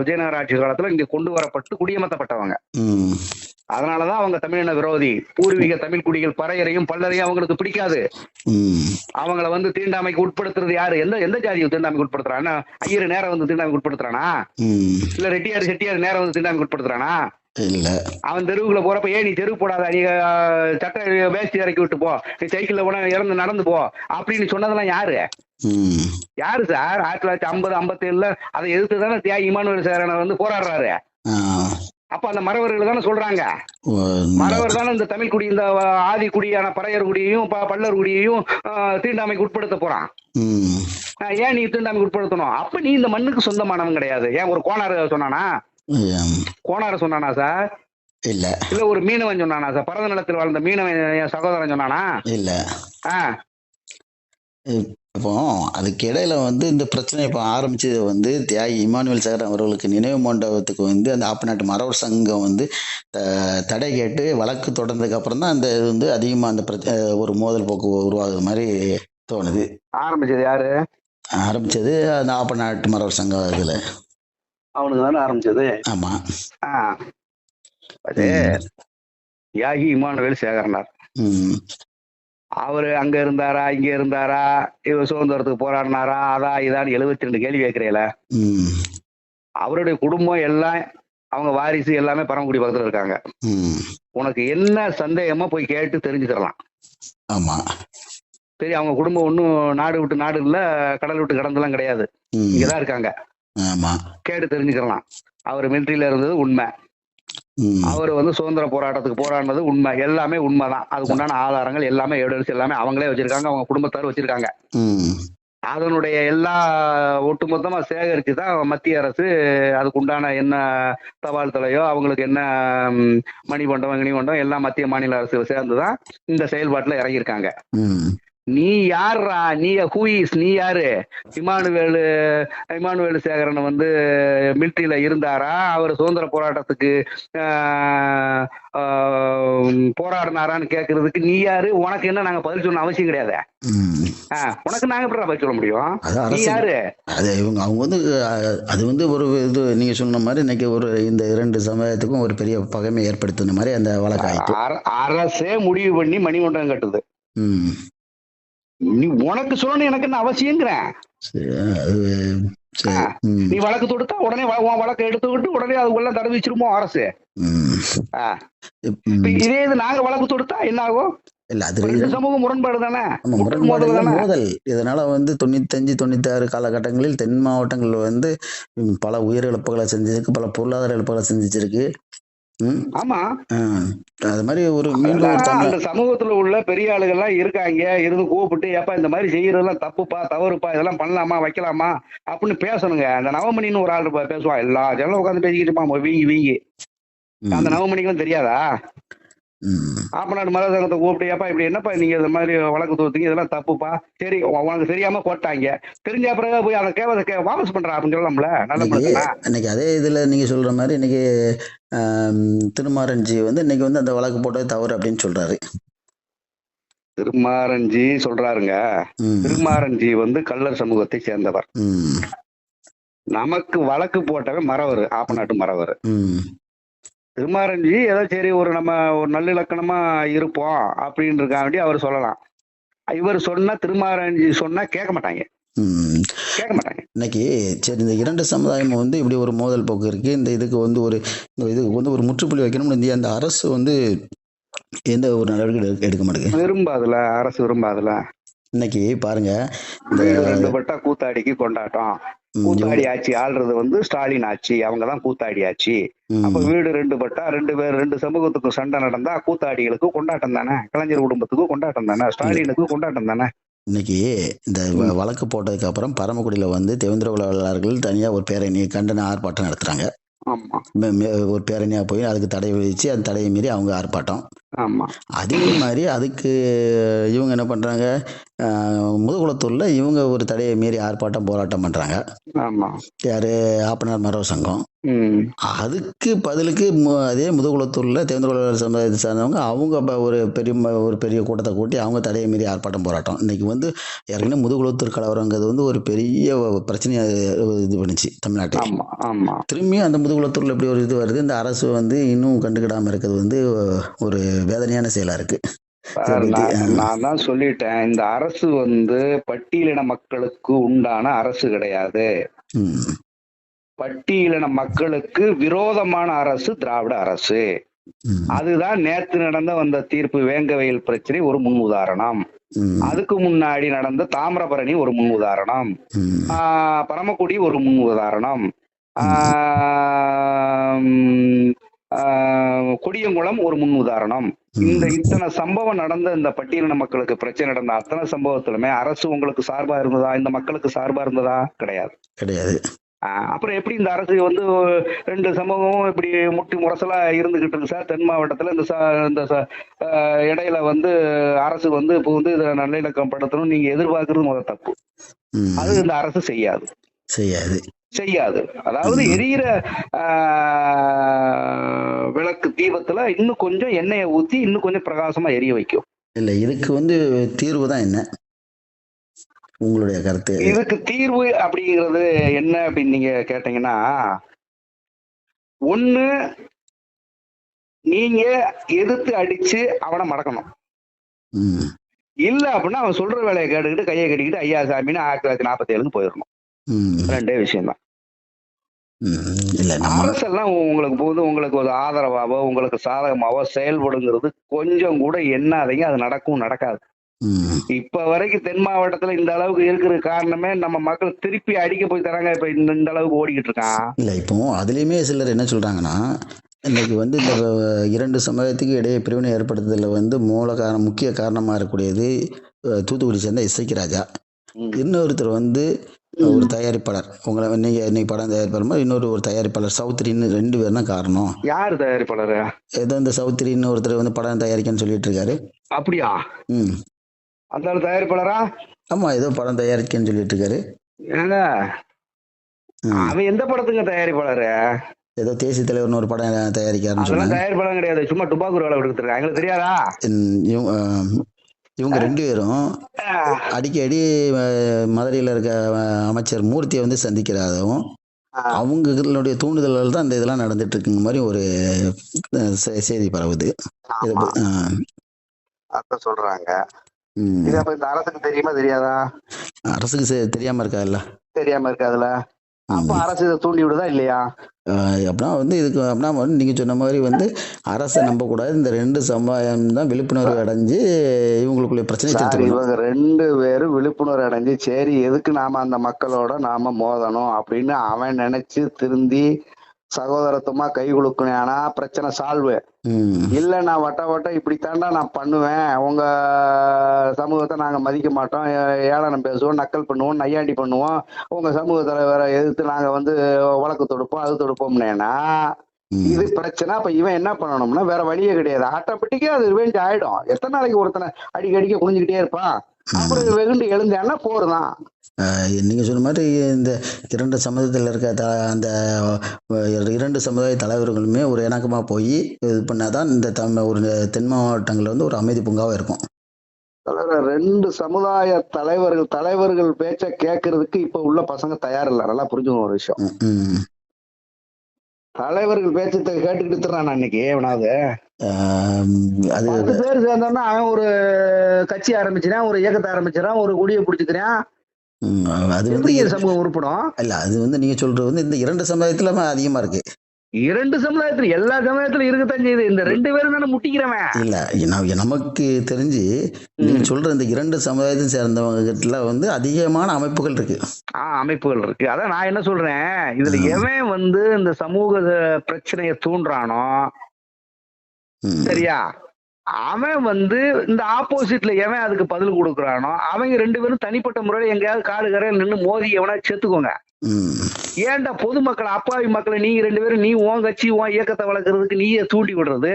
விஜயநகர ஆட்சி காலத்துல இங்க கொண்டு வரப்பட்டு குடியமர்த்தப்பட்டவங்க. ம் அதனாலதான் அவங்க தமிழின விரோதி. பூர்வீக தமிழ் குடிகள் பறையரையும் பல்லரையும் அவங்களுக்கு பிடிக்காது. ம் அவங்கள வந்து தீண்டாமைக்கு உட்படுத்துறது யாரு? எந்த எந்த ஜாதியை தீண்டாமைக்கு உட்படுத்துறானா? ஐயர் நேரம் வந்து தீண்டாமைக்கு உட்படுத்துறானா? ம் இல்ல ரெட்டியார் செட்டியார் நேரம் வந்து தீண்டாமைக்கு உட்படுத்துறானா? இல்ல. அவன் தெருவுக்குள்ள போறப்ப ஏன் நீ தெருவு போடாத, நீ சட்டை வேஷ்டி இறக்கி விட்டு போ, நீ சைக்கிள்ல போனா இறந்து நடந்து போ அப்படின்னு சொன்னதெல்லாம் யாரு? ம் யாரு சார்? 1950 57 அதை எதிர்த்து தானே தியாகி இமானுவேல் சேரனை வந்து போராடுறாரு. ஆ அப்ப அந்த மறவர்கள் தானே சொல்றாங்க. இந்த- மறவர் தானே இந்த தமிழ் குடி, இந்த ஆதி குடியான பறையர் குடியையும் பல்லர் குடியையும் தீண்டாமைக்கு உட்படுத்த போறான். ம் ஏன் நீ தீண்டாமைக்கு உட்படுத்தணும்? அப்ப நீ இந்த மண்ணுக்கு சொந்தமானவன் கிடையாது. ஏன் ஒரு கோனாரு சொன்னானா? கோனார சொன்னானா சார்? இல்ல. இல்ல ஒரு மீனவன் சொன்னானா சார்? பரத நிலத்தில் வாழ்ந்த மீனவன் என் சகோதரன் சொன்னானா? இல்ல. ஆ இப்போ அதுக்கு இடையில வந்து இந்த பிரச்சனை இப்போ ஆரம்பிச்சது வந்து தியாகி இமானுவேல் சேகரன் அவர்களுக்கு நினைவு மண்டபத்துக்கு வந்து அந்த ஆப்பநாட்டு மறவர் சங்கம் வந்து தடை கேட்டு வழக்கு தொடர்ந்ததுக்கு அப்புறம் தான் அந்த இது வந்து அதிகமாக அந்த ஒரு மோதல் போக்கு உருவாகுது மாதிரி தோணுது. ஆரம்பிச்சது யாரு? ஆரம்பிச்சது அந்த ஆப்பநாட்டு மறவர் சங்கம் இதுல அவனுக்கு தானே ஆரம்பிச்சது. ஆமா. அது தியாகி இமானுவேல் சேகரனார். ம் அவரு அங்க இருந்தாரா இங்க இருந்தாரா, இவர் சுதந்திரத்துக்கு போராடினாரா, இதான் 72 கேள்வி கேட்கிறீங்கள. ம் அவருடைய குடும்பம் எல்லாம் அவங்க வாரிசு எல்லாமே பரமக்குடி பக்கத்துல இருக்காங்க. உனக்கு என்ன சந்தேகமா போய் கேட்டு தெரிஞ்சுக்கலாம். ஆமா. சரி, அவங்க குடும்பம் ஒன்றும் நாடு விட்டு நாடு இல்ல, கடல் விட்டு கடந்தெல்லாம் கிடையாது, இங்கதான் இருக்காங்க. ஆமா. கேட்டு தெரிஞ்சுக்கலாம். அவர் மிலிட்டரியில இருந்தது உண்மை. அவர் வந்து சுதந்திர போராட்டத்துக்கு போராடினது உண்மை. எல்லாமே உண்மைதான். அதுக்கு உண்டான ஆதாரங்கள் எல்லாமே எவிடன்ஸ் எல்லாமே அவங்களே வச்சிருக்காங்க, அவங்க குடும்பத்தார் வச்சிருக்காங்க. அதனுடைய எல்லா ஒட்டுமொத்தமா சேகரிச்சுதான் மத்திய அரசு அதுக்கு உண்டான என்ன தபால் தலையோ அவங்களுக்கு என்ன மணிமண்டம் கிணிமண்டம் எல்லாம் மத்திய மாநில அரசு சேர்ந்துதான் இந்த செயல்பாட்டுல இறங்கியிருக்காங்க. நீ யாரா? நீ ஹூயிஸ்? நீ யாரு? இமானுவேல் சேகரன் வந்து மிலிட்டரியில இருந்தாரா? அவர் சுதந்திர போராட்டத்துக்கு போராடினாரான்னு கேட்கறதுக்கு நீ யாரு? உனக்கு என்ன நாங்க பதில் சொல்ல அவசியம் கிடையாது. உனக்கு நாங்க எப்படி பதில் சொல்ல முடியும்? நீ யாரு? அவங்க வந்து அது வந்து ஒரு இது நீங்க சொன்ன மாதிரி இன்னைக்கு ஒரு இந்த 2 சமுதாயத்துக்கும் ஒரு பெரிய பகைமை ஏற்படுத்தின மாதிரி அந்த வழக்கு அரசே முடிவு பண்ணி மணிமண்டபம் கட்டுது. நீ உனக்கு சொல்லணும் எனக்கு என்ன அவசியங்கிறேன். நீ வழக்கு தொடுத்தா உடனே வழக்கை எடுத்துக்கிட்டு உடனே அதுக்குள்ள தடை வச்சிருமோ அரசு? இதே இது நாங்க வழக்கு தொடுத்தா என்ன ஆகும்? இல்ல அது சமூக முரண்பாடு தானே. மோதல். இதனால வந்து 95 96 காலகட்டங்களில் தென் மாவட்டங்கள் வந்து பல உயிர் இழப்புகளை செஞ்சிருக்கு, பல பொருளாதார இழப்புகளை செஞ்சிருக்கு. ஆமா, அது மாதிரி ஒரு அந்த சமூகத்துல உள்ள பெரிய ஆளுகள்லாம் இருக்காங்க, இருந்து கூப்பிட்டு ஏப்பா இந்த மாதிரி செய்யறதெல்லாம் தப்புப்பா, தவறுப்பா, இதெல்லாம் பண்ணலாமா வைக்கலாமா அப்படின்னு பேசணுங்க. அந்த நவமணின்னு ஒரு ஆள் பேசுவான், எல்லா ஜனம் உட்காந்து பேசிக்கிட்டு வீங்கி வீங்கி. அந்த நவமணிக்கும் தெரியாதா? ஆப்பநாடு மத சங்கத்தை கூப்பிட்டு ஏப்பா இப்படி என்னப்பா நீங்க இந்த மாதிரி வழக்கு தொடுத்தீங்க, இதெல்லாம் தப்புப்பா, சரி உனக்கு தெரியாம போட்டாங்க, தெரிஞ்ச பிறகு போய் அதை வாபஸ் பண்றா அப்படின்னு சொல்லலாம்ல. நல்ல இன்னைக்கு அதே இதுல நீங்க சொல்ற மாதிரி இன்னைக்கு திருமாரஞ்சி வந்து இன்னைக்கு வந்து அந்த வழக்கு போட்டது தவறு அப்படின்னு சொல்றாரு. திருமாரஞ்சி சொல்றாருங்க. திருமாரஞ்சி வந்து கள்ளர் சமூகத்தை சேர்ந்தவர். நமக்கு வழக்கு போட்டவன் மறவர், ஆப்பநாட்டு மறவர். திருமாரஞ்சி ஏதோ சரி நம்ம ஒரு நல்லிலக்கணமா இருப்போம் அப்படின்றக்காண்டி அவர் சொல்லலாம். இவர் சொன்னா திருமாரஞ்சி சொன்னா கேட்க மாட்டாங்க. இன்னைக்கு சரி இந்த 2 சமுதாயமும் வந்து இப்படி ஒரு மோதல் போக்கு இருக்கு. இந்த இதுக்கு வந்து ஒரு முற்றுப்புள்ளி வைக்கணும். அந்த அரசு வந்து எந்த ஒரு நடவடிக்கை எடுக்க மாட்டேங்குது, விரும்பாதுல. அரசு விரும்பாதுல. இன்னைக்கு பாருங்க, இந்த 2 பட்டா கூத்தாடிக்கு கொண்டாட்டம். கூத்தாடி ஆட்சி ஆள்றது வந்து ஸ்டாலின் ஆட்சி, அவங்கதான் கூத்தாடி ஆட்சி. அப்ப வீடு 2 பட்டா 2 சமூகத்துக்கும் சண்டை நடந்தா கூத்தாடிகளுக்கு கொண்டாட்டம் தானே, கலைஞர் குடும்பத்துக்கும் கொண்டாட்டம் தானே, ஸ்டாலினுக்கு கொண்டாட்டம் தானே. இன்னைக்கு இந்த வழக்கு போட்டதுக்கு அப்புறம் பரமக்குடியில வந்து தேவேந்திர குலவர்களார்கள் தனியா ஒரு பேரணி கண்டன ஆர்ப்பாட்டம் நடத்துறாங்க. ஒரு பேரணியா போய் அதுக்கு தடை விதிச்சு அந்த தடையை மீறி அவங்க ஆர்ப்பாட்டம். ஆமா. அதே மாதிரி அதுக்கு இவங்க என்ன பண்றாங்க, முதுகுளத்தூர்ல இவங்க ஒரு தடையை மீறி ஆர்ப்பாட்டம் போராட்டம் பண்றாங்க. ஆமா. யாரு, ஆப்பனார் மரோ சங்கம். ம். அதுக்கு பதிலுக்கு அதே முதுகுளத்தூர்ல தேர்ந்தெடுக்கப்பட்ட சமுதாயத்தை சார்ந்தவங்க அவங்க ஒரு பெரிய கூட்டத்தை கூட்டி அவங்க தடையை மீறி ஆர்ப்பாட்டம் போராட்டம். இன்னைக்கு வந்து ஏற்கனவே முதுகுளத்தூர் கலவரங்கிறது வந்து ஒரு பெரிய பிரச்சனையை இது பண்ணுச்சு தமிழ்நாட்டை. ஆமா. ஆமா. திரும்பியும் அந்த முதுகுளத்தூர்ல இப்படி ஒரு இது வருது. இந்த அரசு வந்து இன்னும் கண்டுக்கிடாம இருக்கிறது வந்து ஒரு வேதனையான செயலா இருக்கு. நான் தான் சொல்லிட்டேன், இந்த அரசு வந்து பட்டியலின மக்களுக்கு உண்டான அரசு கிடையாது. பட்டியலின மக்களுக்கு விரோதமான அரசு திராவிட அரசு. அதுதான் நேத்து நடந்த வந்த தீர்ப்பு வேங்கவயல் பிரச்சனை ஒரு முன் உதாரணம். அதுக்கு முன்னாடி நடந்த தாமிரபரணி ஒரு முன் உதாரணம், பரமக்குடி ஒரு முன் உதாரணம், கொடியங்குளம் ஒரு முன் உதாரணம். இந்த இத்தனை சம்பவம் நடந்த இந்த பட்டியலின மக்களுக்கு பிரச்சனை நடந்த அத்தனை சம்பவத்திலுமே அரசு உங்களுக்கு சார்பா இருந்ததா, இந்த மக்களுக்கு சார்பா இருந்ததா? கிடையாது. அப்புறம் எப்படி இந்த அரசு வந்து 2 சம்பவமும் இப்படி முட்டி முரசலா இருந்துகிட்டு இருக்கு சார் தென் மாவட்டத்துல? இந்த இடையில வந்து அரசு வந்து இப்போ வந்து இதை நல்லிணக்கப்படுத்தணும் நீங்க எதிர்பார்க்கறது முதல் தப்பு. அது இந்த அரசு செய்யாது. அதாவது எரியிற விளக்கு தீபத்துல இன்னும் கொஞ்சம் எண்ணெயை ஊத்தி இன்னும் கொஞ்சம் பிரகாசமா எரிய வைக்கும். இல்ல, இதுக்கு வந்து தீர்வு தான் என்ன உங்களுடைய கருத்து? இதுக்கு தீர்வு அப்படிங்கிறது என்ன அப்படின்னு நீங்க கேட்டீங்கன்னா, ஒண்ணு நீங்க எதிர்த்து அடிச்சு அவனை மடக்கணும். இல்ல அப்படின்னா அவன் சொல்ற வேலையை கேட்டுக்கிட்டு கையை கட்டிக்கிட்டு ஐயா சாமின்னு 1947 போயிடணும். 2 விஷயம் தான். அரசெல்லாம் உங்களுக்கு ஒரு ஆதரவாவோ உங்களுக்கு சாதகமாவோ செயல்படுங்கிறது கொஞ்சம் கூட எண்ணாதீங்க. அது நடக்காது. இப்ப வரைக்கும் தென் மாவட்டத்துல இந்த அளவுக்கு இருக்கிற காரணமே நம்ம மக்கள் திருப்பி அடிக்க போய் தராங்க. இப்ப இந்த அளவுக்கு ஓடிக்கிட்டு இருக்கான். இல்ல, இப்போ அதுலயுமே சிலர் என்ன சொல்றாங்கன்னா, இன்னைக்கு வந்து இந்த 2 சமுதாயத்துக்கு இடையே பிரிவினை ஏற்படுத்துதல வந்து முக்கிய காரணமா இருக்கக்கூடியது தூத்துக்குடி சேர்ந்த இசைக்கு ராஜா. இன்னொருத்தர் வந்து ஒரு தயாரிப்பாளர், உங்களை இன்னைக்கு படம் தயாரிப்பாளர், இன்னொரு தயாரிப்பாளர் சௌத்ரின்னு 2 பேர் தான் காரணம். யாரு தயாரிப்பாளர்? ஏதோ இந்த சௌத்ரின்னு ஒருத்தர் வந்து படம் தயாரிக்கன்னு சொல்லிட்டு இருக்காரு. அப்படியா? அந்த தயாரிப்பாளரா? ஆமா, ஏதோ படம் தயாரிக்கன்னு சொல்லிட்டு இருக்காரு. அவன் எந்த படத்துக்கு தயாரிப்பாளரு? ஏதோ தேசிய தலைவர்னு ஒரு படம் தயாரிக்காருன்னு சொன்னாங்க. தயாரிப்பாளர் கிடையாது, சும்மா டுபாக்கூர் வேலை எடுத்துருக்காங்க. எங்களுக்கு தெரியாதா? இவங்க 2 பேரும் அடிக்கடி மதுரையில் இருக்க அமைச்சர் மூர்த்தியை வந்து சந்திக்கிறதாகவும் அவங்களுடைய தூண்டுதலால் தான் இந்த இதெல்லாம் நடந்துட்டு இருக்குங்க மாதிரி ஒரு செய்தி பரவுது. சொல்றாங்க. இது அப்ப இந்த அரசுக்கு தெரியுமா தெரியாதா? அரசுக்கு தெரியாம இருக்காதுல்ல. அப்ப அரசு இதை தூண்டி விடுதா இல்லையா? அப்படின்னா வந்து இதுக்கு அப்படின்னா வந்து நீங்க சொன்ன மாதிரி வந்து அரசை நம்ப கூடாது. இந்த 2 சமுதாயம் தான் விழிப்புணர்வு அடைஞ்சு இவங்களுக்குள்ள பிரச்சனை. இவங்க 2 பேரும் விழிப்புணர்வு அடைஞ்சு சரி எதுக்கு நாம அந்த மக்களோட நாம மோதணும் அப்படின்னு அவன் நினைச்சு திருந்தி சகோதரத்துவமா கை குலுக்குனா பிரச்சனை சால்வு. இல்ல நான் வட்ட இப்படி தாண்டா நான் பண்ணுவேன், உங்க சமூகத்தை நாங்க மதிக்க மாட்டோம், ஏளனம் பேசுவோம், நக்கல் பண்ணுவோம், நையாண்டி பண்ணுவோம், உங்க சமூக தலைவரை எதிர்த்து நாங்க வந்து வழக்கு தொடுப்போம் அது தொடுப்போம்னா இது பிரச்சனை. அப்ப இவன் என்ன பண்ணணும்னா வேற வழியே கிடையாது. ஆட்டோமேட்டிக்கா அது ரிவெஞ்ச் ஆயிடும். எத்தனை நாளைக்கு ஒருத்தனை அடிக்கடிக்க குனிஞ்சுக்கிட்டே இருப்பான்? அப்படி வெகுண்டு எழுந்தான்னா போறதான். நீங்க சொன்ன மாதிரி இந்த 2 சமுதாயத்தில் இருக்க அந்த 2 சமுதாய தலைவர்களுமே ஒரு இணக்கமா போய் இது பண்ணாதான் இந்த ஒரு தென் மாவட்டங்கள்ல வந்து ஒரு அமைதி பூங்காவா இருக்கும். 2 சமுதாய தலைவர்கள் பேச்ச கேட்கறதுக்கு இப்ப உள்ள பசங்க தயார் இல்ல. நல்லா புரிஞ்சுக்கணும் ஒரு விஷயம். தலைவர்கள் பேச்சத்தை கேட்டுக்கிட்டு இருக்கிறான் அன்னைக்கு எவனாவது 10 பேர் சேர்ந்தோம்னா அவன் ஒரு கட்சி ஆரம்பிச்சுறான், ஒரு இயக்கத்தை ஆரம்பிச்சுறான், ஒரு கொடியை பிடிச்சிக்கிறான். அது வந்து சமூகம் உருப்படும் இல்ல. அது வந்து நீங்க சொல்றது வந்து இந்த 2 சமுதாயத்துல அதிகமா இருக்கு. 2 சமுதாயத்துல எல்லா சமுதாயத்திலும் இருக்கத்தான் செய்யுது. இந்த 2 பேரும் தானே முட்டிக்கிறவன். இல்ல, நமக்கு தெரிஞ்சு நீங்க சொல்ற இந்த 2 சமுதாயத்தை சேர்ந்தவங்க கிட்ட வந்து அதிகமான அமைப்புகள் இருக்கு. அமைப்புகள் இருக்கு. அதான் நான் என்ன சொல்றேன், இதுல எவன் வந்து இந்த சமூக பிரச்சனையை தூண்டுறானோ சரியா, அவன் வந்து இந்த ஆப்போசிட்ல எவன் அதுக்கு பதில் கொடுக்குறானோ அவங்க 2 பேரும் தனிப்பட்ட முறையில எங்கேயாவது காடு கரையில் நின்று மோதி எவனா செத்துக்கோங்க. ஏன்டா பொதுமக்கள் அப்பாவி மக்களை நீங்க 2 பேரும், நீ உன் கட்சி உன் இயக்கத்தை வளர்க்கறதுக்கு நீயே தூண்டி விடுறது,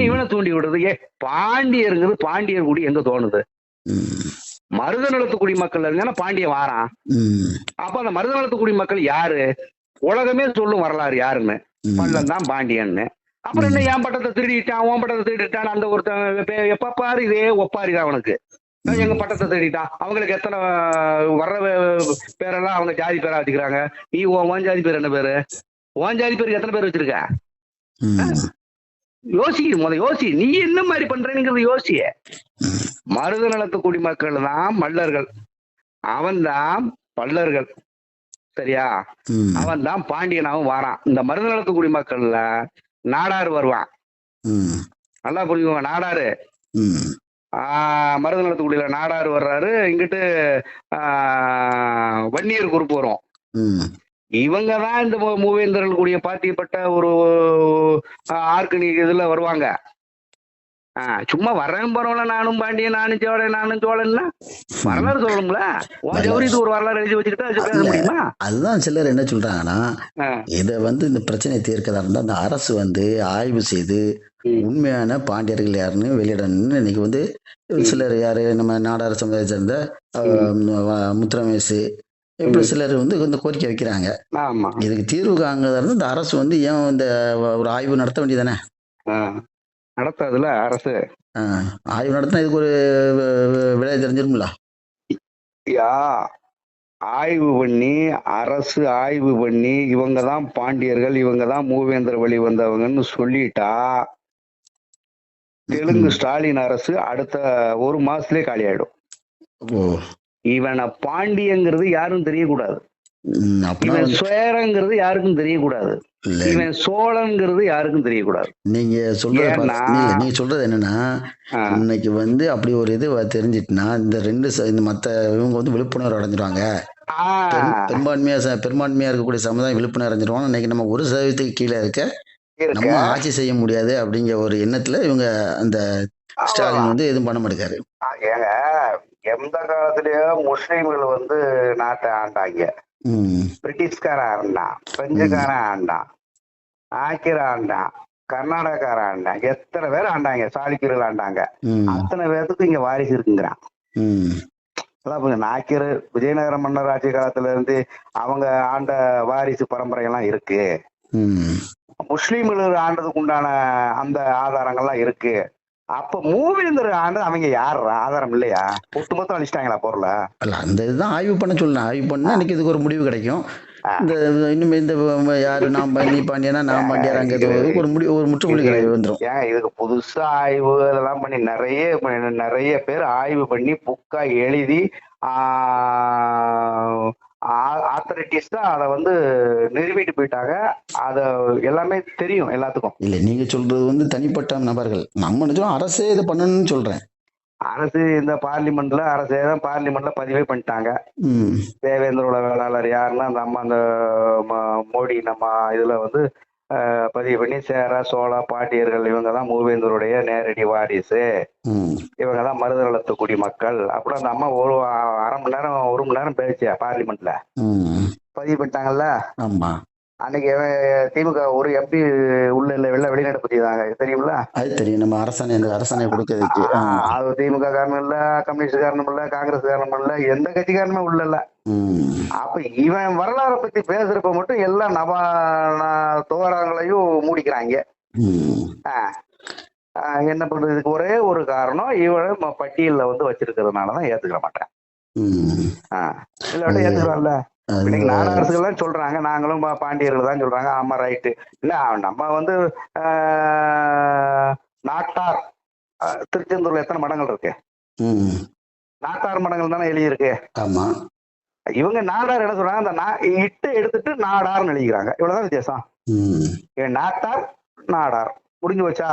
இவனை தூண்டி விடுறது. பாண்டியருங்கிறது பாண்டியர் குடி எங்க தோணுது? மருத நிலத்து குடிமக்கள் இருந்தா பாண்டியன் வாரான். அப்ப அந்த மருத நிலத்து குடிமக்கள் யாரு? உலகமே சொல்லும் வரலாறு யாருன்னு, பள்ளம் தான் பாண்டியன்னு. அப்புறம் என்ன என் பட்டத்தை திருடிட்டான் உன் பட்டத்தை திருடிட்டான் அந்த ஒருத்தன் எப்ப பாரு இதே ஒப்பாரிதான் அவனுக்கு. எங்க பட்டத்தை தேடிட்டான். அவங்களுக்கு எத்தனை வர்ற பேரெல்லாம் அவங்க ஜாதி பேரா வச்சுக்கிறாங்க. நீ உன் ஜாதி பேர் என்ன பேரு? உன் ஜாதி பேருக்கு எத்தனை பேர் வச்சிருக்க? யோசி நீ என்ன மாதிரி பண்றேங்கிறது யோசிய. மருத நிலத்து குடிமக்கள் தான் மல்லர்கள், அவன் தான் பல்லர்கள், சரியா? அவன் தான் பாண்டியனாவும் வாரான். இந்த மருத நிலத்து குடிமக்கள்ல நாடாறு வருவான். நல்லா புரியுங்க. நாடாறு மருத நிலத்து குடியில நாடாறு வர்றாரு. இங்கிட்டு வன்னியர் குரூப் வரும். இவங்கதான் இந்த மூவேந்தர்கள் கூடிய பாத்தியப்பட்ட ஒரு ஆர்கனி இதுல வருவாங்க. சும்மா வரேன் பரவாயில்ல, நானும் பாண்டியன் நானும் சோழன்னா வரலாறு சொல்லணும்ல. இது ஒரு வரலாறு எழுதி வச்சுக்கிட்டு பேச முடியுமா? அதுதான் சிலர் என்ன சொல்றாங்கன்னா, இத இந்த பிரச்சனையை தீர்க்கதா இருந்தா அந்த அரசு ஆய்வு செய்து உண்மையான பாண்டியர்கள் யாருன்னு வெளியிடணும்னு இன்னைக்கு சிலர் யாரு நம்ம நாடார் சமுதாயத்தை சேர்ந்த முத்துரமேசு இப்படி சிலர் இந்த கோரிக்கை வைக்கிறாங்க. இதுக்கு தீர்வு காண்கிறதா இருந்தா இந்த அரசு ஏன் இந்த ஒரு ஆய்வு நடத்த வேண்டியதானே? நடத்தாதுல அரசு. ஆய்வு நடத்தினா இதுக்கு ஒரு விலை தெரிஞ்சிருங்களா? ஆய்வு பண்ணி அரசு ஆய்வு பண்ணி இவங்கதான் பாண்டியர்கள், இவங்கதான் மூவேந்தர் வழி வந்தவங்கன்னு சொல்லிட்டா தெலுங்கு ஸ்டாலின் அரசு அடுத்த ஒரு மாசத்துலயே காலி ஆயிடும். இவனை பாண்டியங்கிறது யாரும் தெரியக்கூடாது, இவன் சுயரங்கிறது யாருக்கும் தெரியக்கூடாது, இவன் சோழங்கிறது யாருக்கும் தெரியக்கூடாது. நீங்க சொல்றது என்னன்னா, இன்னைக்கு அப்படி ஒரு இது தெரிஞ்சிட்டுனா இந்த மத்த இவங்க விழிப்புணர்வு அடைஞ்சிருவாங்க. பெரும்பான்மையா இருக்கக்கூடிய சமுதாயம் விழிப்புணர்வு அடைஞ்சிருவாங்க. இன்னைக்கு நம்ம 1% கீழே இருக்க நம்ம ஆட்சி செய்ய முடியாது அப்படிங்கிற ஒரு எண்ணத்துல இவங்க அந்த ஸ்டாலின் எதுவும் பண்ண மாட்டேங்காரு. ஏங்க எந்த காலத்திலயோ முஸ்லீம்கள் நாட்டை ஆண்டாங்க. பிரிட்டிஷ்காரன் ஆண்டான், பிரெஞ்சுக்காரன் ஆண்டான், ஆக்கிர ஆண்டான், கர்நாடகாரன் ஆண்டான், எத்தனை பேர் ஆண்டாங்க, சாளுக்கியர்கள் ஆண்டாங்க. அத்தனை பேர்த்துக்கு இங்க வாரிசு இருக்குங்கிறான். நாக்கியர் விஜயநகர மன்னர் ஆட்சி காலத்துல இருந்து அவங்க ஆண்ட வாரிசு பரம்பரை எல்லாம் இருக்கு. முஸ்லீம்கள் ஆண்டதுக்கு உண்டான அந்த ஆதாரங்கள்லாம் இருக்கு. அப்ப மூவேந்தர் ஆண்டு அவங்க யார் ஆதாரம் இல்லையா? ஒட்டுமொத்தம் அழிச்சிட்டாங்களா பொருள? அல்ல, அந்த இதுதான் ஆய்வு பண்ண சொல்லலாம். ஆய்வு பண்ணா எனக்கு இதுக்கு ஒரு முடிவு கிடைக்கும். இந்த இன்னுமே இந்த யாரு நீ பாண்டியனா நான் பாண்டியாராங்கிறது ஒரு முற்றுப்புள்ளி வந்துடும். ஏன் இதுக்கு புதுசா ஆய்வு அதெல்லாம் பண்ணி நிறைய பேர் ஆய்வு பண்ணி புக்கா எழுதி ஆத்தரிட்டிஸ் தான் அதை நிறுவிட்டு போயிட்டாங்க. அத எல்லாமே தெரியும் எல்லாத்துக்கும். இல்ல நீங்க சொல்றது தனிப்பட்ட நபர்கள். நம்ம நினைச்சோம் அரசே இதை பண்ணணும்னு சொல்றேன். அரசு இந்த அரசே தான் பார்லிமெண்ட்ல பதிவே பண்ணிட்டாங்க. தேவேந்திரோட வேளாளர் யாருன்னா அந்த அம்மா அந்த மோடி நம்ம இதுல பதிவு பண்ணி சேர சோழ பாண்டியர்கள் இவங்கதான் மூவேந்தருடைய நேரடி வாரிசு, இவங்கதான் மருத நிலத்து குடிமக்கள் அப்படின்னு அந்த அம்மா ஒரு அரை மணி நேரம் 1 மணி நேரம் பேசியா பார்லிமெண்ட்ல பதிவு பண்ணிட்டாங்கல்ல. ஆமா, அன்னைக்கு திமுக ஒரு எம்பி உள்ள வெளிநாடு பத்திதாங்க தெரியும்ல. அது தெரியும். நம்ம அரசாணை கொடுக்கறதுக்கு அது திமுக காரணம் இல்ல, கம்யூனிஸ்ட் காரணம் இல்ல, காங்கிரஸ் காரணம் இல்ல, எந்த கட்சி காரணமே உள்ள இல்ல. அப்ப இவன் வரலாறை பத்தி பேசுறப்ப மட்டும் எல்லா தோராங்களையும் மூடிக்கிறாங்க. என்ன பண்றதுக்கு ஒரே ஒரு காரணம், இவனை பட்டியல்ல வச்சிருக்கிறதுனாலதான் ஏத்துக்கிற மாட்டேன். இல்ல ஏத்துக்கிறான்ல. இன்னைக்கு நாடாரசுகள் சொல்றாங்க நாங்களும் பாண்டியர்கள் தான் சொல்றாங்க. ஆமா ரைட்டு. இல்ல நம்ம நாட்டார் திருச்செந்தூர்ல எத்தனை மடங்கள் இருக்கு? நாட்டார் மடங்கள் தானே எழுதியிருக்கு. ஆமா, இவங்க நாடார் என்ன சொல்றாங்க, அந்த இட்டு எடுத்துட்டு நாடார்னு எழுதிக்கிறாங்க. இவ்வளவுதான் வித்தியாசம். நாட்டார் நாடார் முடிஞ்சு வச்சா.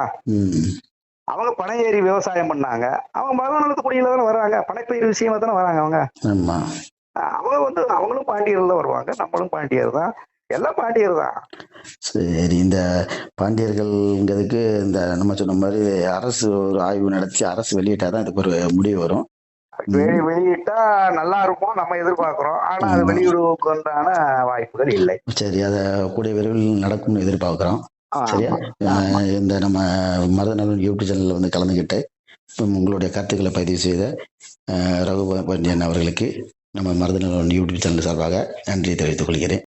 அவங்க பனையேறி விவசாயம் பண்ணாங்க, அவங்க மருத நிலத்து குடியில தானே வர்றாங்க, பனைப்பயிர் விஷயமா தானே வராங்க. அவங்க அவங்க அவங்களும் பாண்டியர்கள் தான் வருவாங்க, நம்மளும் பாண்டியர் தான், எல்லாம் பாண்டியர் தான். சரி, இந்த பாண்டியர்கள்ங்கிறதுக்கு இந்த நம்ம சொன்ன மாதிரி அரசு ஒரு ஆய்வு நடத்தி அரசு வெளியிட்டாதான் இதுக்கு ஒரு முடிவு வரும். வெளியிட்டா நல்லா இருக்கும் நம்ம எதிர்பார்க்கிறோம். ஆனா அது வெளியிடுவதற்கு உண்டான வாய்ப்புகள் இல்லை. சரி, அதை கூடிய விரைவில் நடக்கும்னு எதிர்பார்க்கிறோம். சரியா? இந்த நம்ம மருதநலன் யூடியூப் சேனல்ல வந்து கலந்துக்கிட்டு உங்களுடைய கருத்துக்களை பதிவு செய்த ரகு பாண்டியன் அவர்களுக்கு நம்ம மருதநலன் யூடியூப் சேனல் சார்பாக நன்றி தெரிவித்துக் கொள்கிறேன்.